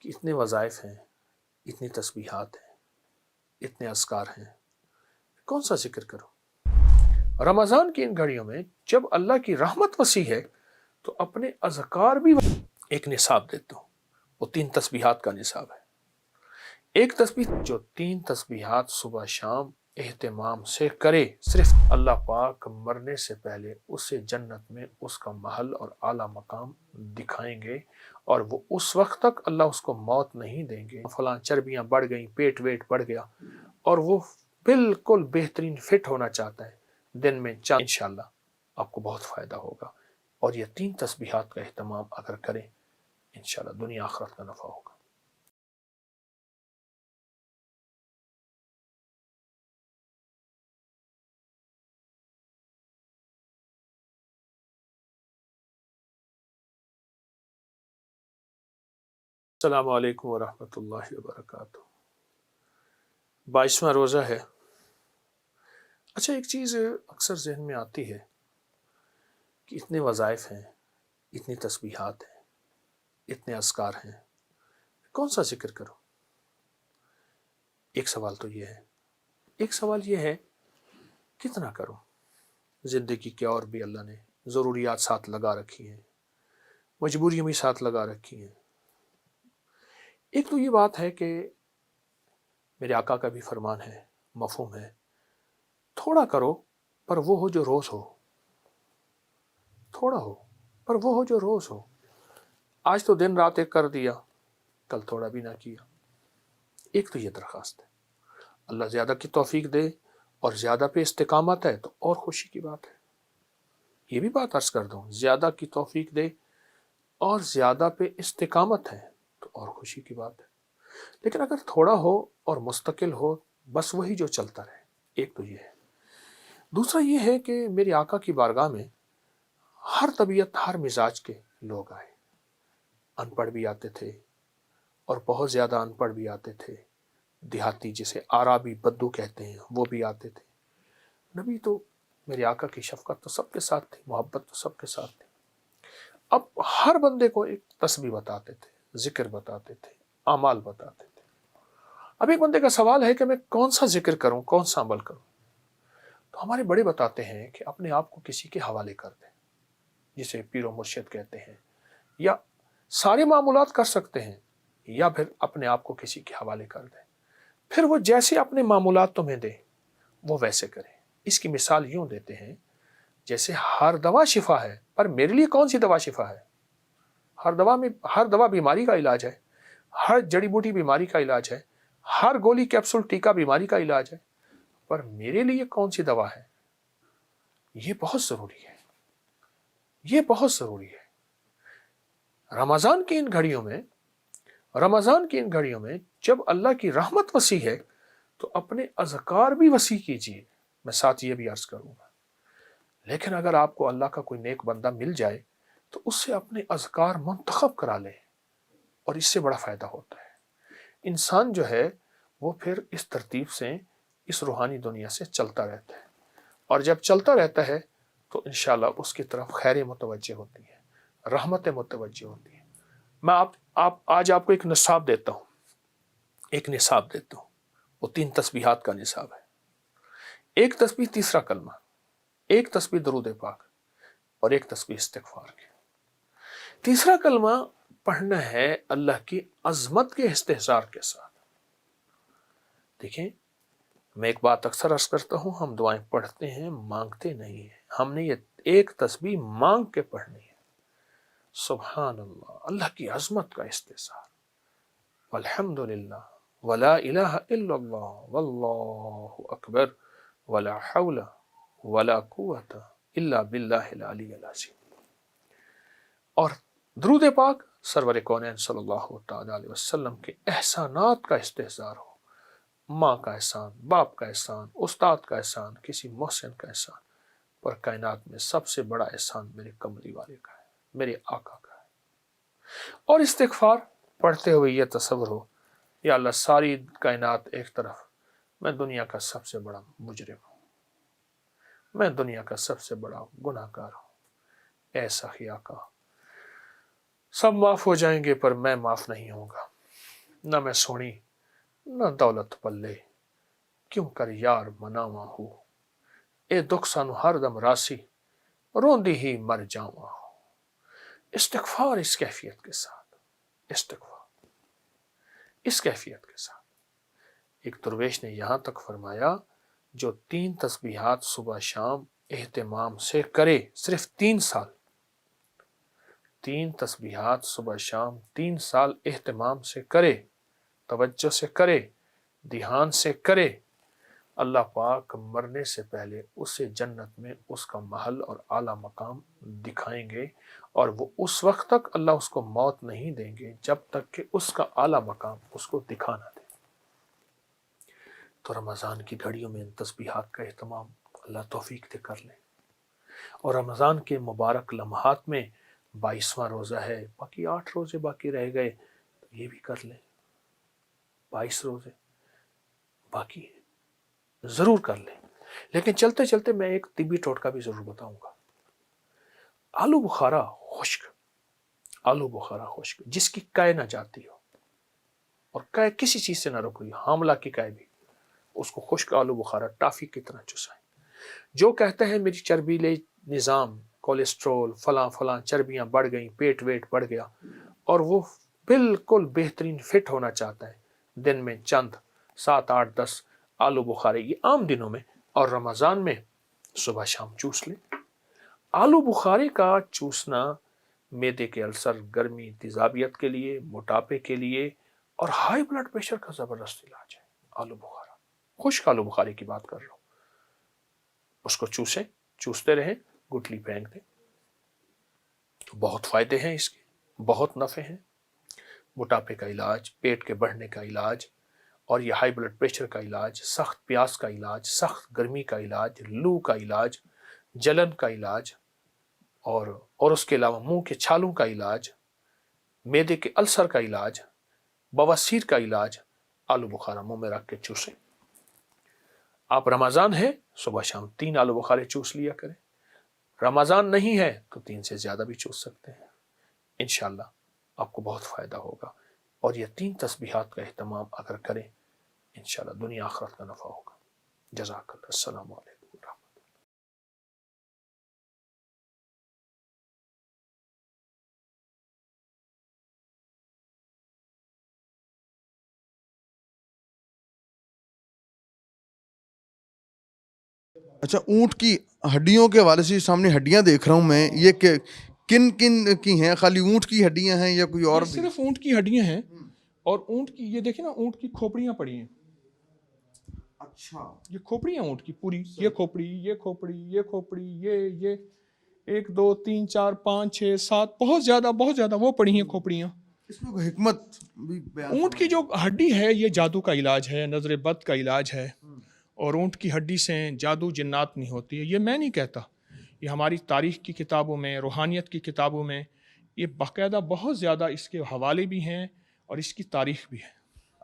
کہ اتنے وظائف ہیں، اتنی تسبیحات ہیں، اتنے اذکار ہیں، کون سا ذکر کروں؟ رمضان کی ان گھڑیوں میں جب اللہ کی رحمت وسیع ہے تو اپنے اذکار بھی ایک نصاب دیتا ہوں، وہ 3 تسبیحات کا نصاب ہے۔ ایک تسبیح جو 3 تسبیحات صبح شام اہتمام سے کرے، صرف اللہ پاک مرنے سے پہلے اسے جنت میں اس کا محل اور اعلیٰ مقام دکھائیں گے، اور وہ اس وقت تک اللہ اس کو موت نہیں دیں گے۔ فلاں چربیاں بڑھ گئیں، پیٹ ویٹ بڑھ گیا اور وہ بالکل بہترین فٹ ہونا چاہتا ہے، دن میں انشاءاللہ آپ کو بہت فائدہ ہوگا۔ اور یہ 3 تسبیحات کا اہتمام اگر کریں انشاءاللہ دنیا آخرت کا نفع ہوگا۔ السلام علیکم ورحمۃ اللہ وبرکاتہ۔ 22واں روزہ ہے۔ اچھا، ایک چیز اکثر ذہن میں آتی ہے کہ اتنے وظائف ہیں، اتنی تسبیحات ہیں، اتنے اذکار ہیں، کون سا ذکر کروں؟ ایک سوال تو یہ ہے۔ ایک سوال یہ ہے کتنا کروں؟ زندگی کے اور بھی اللہ نے ضروریات ساتھ لگا رکھی ہیں، مجبوریاں بھی ساتھ لگا رکھی ہیں۔ ایک تو یہ بات ہے کہ میرے آقا کا بھی فرمان ہے، مفہوم ہے، تھوڑا کرو پر وہ ہو جو روز ہو، تھوڑا ہو پر وہ ہو جو روز ہو۔ آج تو دن رات ایک کر دیا، کل تھوڑا بھی نہ کیا۔ ایک تو یہ درخواست ہے، اللہ زیادہ کی توفیق دے اور زیادہ پہ استقامت ہے تو اور خوشی کی بات ہے۔ یہ بھی بات عرض کر دوں، زیادہ کی توفیق دے اور زیادہ پہ استقامت ہے تو اور خوشی کی بات ہے۔ لیکن اگر تھوڑا ہو اور مستقل ہو، بس وہی جو چلتا رہے، ایک تو یہ ہے۔ دوسرا یہ ہے کہ میری آقا کی بارگاہ میں ہر طبیعت، ہر مزاج کے لوگ آئے۔ ان پڑھ بھی آتے تھے اور بہت زیادہ ان پڑھ بھی آتے تھے، دیہاتی جسے آرابی بدو کہتے ہیں وہ بھی آتے تھے۔ نبی تو میرے آقا کی شفقت تو سب کے ساتھ تھی، محبت تو سب کے ساتھ تھی۔ اب ہر بندے کو ایک تسبیح بتاتے تھے، ذکر بتاتے تھے، اعمال بتاتے تھے۔ اب ایک بندے کا سوال ہے کہ میں کون سا ذکر کروں، کون سا عمل کروں؟ تو ہمارے بڑے بتاتے ہیں کہ اپنے آپ کو کسی کے حوالے کر دیں، جسے پیر و مرشد کہتے ہیں، یا سارے معمولات کر سکتے ہیں، یا پھر اپنے آپ کو کسی کے حوالے کر دیں، پھر وہ جیسے اپنے معمولات تمہیں دے وہ ویسے کرے۔ اس کی مثال یوں دیتے ہیں، جیسے ہر دوا شفا ہے، پر میرے لیے کون سی دوا شفا ہے؟ ہر دوا بیماری کا علاج ہے، ہر جڑی بوٹی بیماری کا علاج ہے، ہر گولی کیپسول ٹیکا بیماری کا علاج ہے، پر میرے لیے کون سی دوا ہے؟ یہ بہت ضروری ہے، یہ بہت ضروری ہے۔ رمضان کی ان گھڑیوں میں جب اللہ کی رحمت وسیع ہے تو اپنے اذکار بھی وسیع کیجیے۔ میں ساتھ یہ بھی عرض کروں گا، لیکن اگر آپ کو اللہ کا کوئی نیک بندہ مل جائے تو اس سے اپنے اذکار منتخب کرا لیں، اور اس سے بڑا فائدہ ہوتا ہے۔ انسان جو ہے وہ پھر اس ترتیب سے اس روحانی دنیا سے چلتا رہتا ہے، اور جب چلتا رہتا ہے تو انشاءاللہ اس کی طرف خیر متوجہ ہوتی ہے، رحمت متوجہ ہوتی ہے۔ میں آج آپ کو ایک نصاب دیتا ہوں، وہ 3 تسبیحات کا نصاب ہے۔ ایک تسبیح 3 کلمہ، ایک تسبیح درود پاک، اور ایک تسبیح استغفار کی۔ 3 کلمہ پڑھنا ہے اللہ کی عظمت کے استحضار کے ساتھ۔ دیکھیں، میں ایک بات اکثر عرض کرتا ہوں، ہم دعائیں پڑھتے ہیں، مانگتے نہیں ہیں۔ ہم نے یہ ایک تسبیح مانگ کے پڑھنی ہے۔ سبحان اللہ، اللہ کی عظمت کا استحضار، والحمدللہ، ولا الہ الا اللہ، واللہ اکبر، ولا حول ولا قوت الا باللہ العلی العظیم۔ اور درود پاک سرور کونین صلی اللہ تعالی علیہ وسلم کے احسانات کا استحضار ہو، ماں کا احسان، باپ کا احسان، استاد کا احسان، کسی محسن کا احسان، پر کائنات میں سب سے بڑا احسان میرے کملی والے کا ہے، میرے آقا کا ہے۔ اور استغفار پڑھتے ہوئے یہ تصور ہو، یا اللہ ساری کائنات ایک طرف، میں دنیا کا سب سے بڑا مجرم ہوں، میں دنیا کا سب سے بڑا گناہ گار ہوں، اے سخی آقا، سب معاف ہو جائیں گے پر میں معاف نہیں ہوں گا۔ نہ میں سونی نہ دولت پلے، کیوں کر یار مناواں ہو، اے دکھ سانو ہر دم راسی، روندی ہی مر جاواں ہو۔ استغفار اس کیفیت کے ساتھ، استغفار اس کیفیت کے ساتھ۔ ایک درویش نے یہاں تک فرمایا جو 3 تسبیحات صبح شام اہتمام سے کرے، صرف 3 سال، 3 تسبیحات صبح شام 3 سال اہتمام سے کرے، توجہ سے کرے، دھیان سے کرے، اللہ پاک مرنے سے پہلے اسے جنت میں اس کا محل اور اعلیٰ مقام دکھائیں گے، اور وہ اس وقت تک اللہ اس کو موت نہیں دیں گے جب تک کہ اس کا اعلیٰ مقام اس کو دکھا نہ دے۔ تو رمضان کی گھڑیوں میں ان تسبیحات کا اہتمام اللہ توفیق دے کر لیں، اور رمضان کے مبارک لمحات میں 22واں روزہ ہے، باقی 8 روزے باقی رہ گئے، تو یہ بھی کر لیں، 22 روزے باقی ہیں، ضرور کر لیں۔ لیکن چلتے چلتے میں ایک طبی ٹوٹکا بھی ضرور بتاؤں گا۔ آلو بخارا خشک، آلو بخارا خشک جس کی کائے نہ جاتی ہو، اور کائے کسی چیز سے نہ رک رہی، حاملہ کی کائے بھی، اس کو خشک آلو بخارا ٹافی کی طرح چسائیں۔ جو کہتے ہیں میری چربیلے نظام، کولیسٹرول فلاں فلاں چربیاں بڑھ گئیں، پیٹ ویٹ بڑھ گیا، اور وہ بالکل بہترین فٹ ہونا چاہتا ہے، دن میں چند 7 8 10 آلو بخارے، یہ عام دنوں میں، اور رمضان میں صبح شام چوس لیں۔ آلو بخارے کا چوسنا معدے کے السر، گرمی، تیزابیت کے لیے، موٹاپے کے لیے، اور ہائی بلڈ پریشر کا زبردست علاج ہے۔ آلو بخارا، خشک آلو بخارے کی بات کر رہا ہوں، اس کو چوسیں، چوستے رہیں، گٹلی پھینک دیں۔ بہت فائدے ہیں اس کے، بہت نفع ہیں۔ موٹاپے کا علاج، پیٹ کے بڑھنے کا علاج، اور یہ ہائی بلڈ پریشر کا علاج، سخت پیاس کا علاج، سخت گرمی کا علاج، لو کا علاج، جلن کا علاج، اور اس کے علاوہ منہ کے چھالوں کا علاج، معدے کے السر کا علاج، بواسیر کا علاج، آلو بخارا منہ میں رکھ کے چوسیں۔ آپ رمضان ہے صبح شام 3 آلو بخارے چوس لیا کریں، رمضان نہیں ہے تو 3 سے زیادہ بھی چوس سکتے ہیں، انشاءاللہ آپ کو بہت فائدہ ہوگا۔ اور یہ 3 تسبیحات کا اہتمام اگر کریں، انشاءاللہ دنیا آخرت کا نفع ہوگا۔ جزاک اللہ، السلام علیکم۔ اچھا، اونٹ کی ہڈیوں کے حوالے سے سامنے ہڈیاں دیکھ رہا ہوں میں، یہ کن کن کی ہیں؟ خالی اونٹ کی ہڈیاں ہیں یا کوئی اور بھی؟ صرف اونٹ کی ہڈیاں ہیں، اور اونٹ کی یہ دیکھیں نا، اونٹ کی کھوپڑیاں پڑی ہیں۔ اچھا، یہ کھوپڑی ہیں اونٹ کی پوری، یہ کھوپڑی، یہ کھوپڑی، یہ کھوپڑی، یہ 1 2 3 4 5 6 7 بہت زیادہ وہ پڑی ہیں کھوپڑیاں۔ اس میں کوئی حکمت بھی بیان؟ اونٹ کی جو ہڈی ہے یہ جادو کا علاج ہے، نظر بد کا علاج ہے، اور اونٹ کی ہڈی سے جادو جنات نہیں ہوتی ہے۔ یہ میں نہیں کہتا، یہ ہماری تاریخ کی کتابوں میں، روحانیت کی کتابوں میں یہ باقاعدہ بہت زیادہ اس کے حوالے بھی ہیں اور اس کی تاریخ بھی ہے۔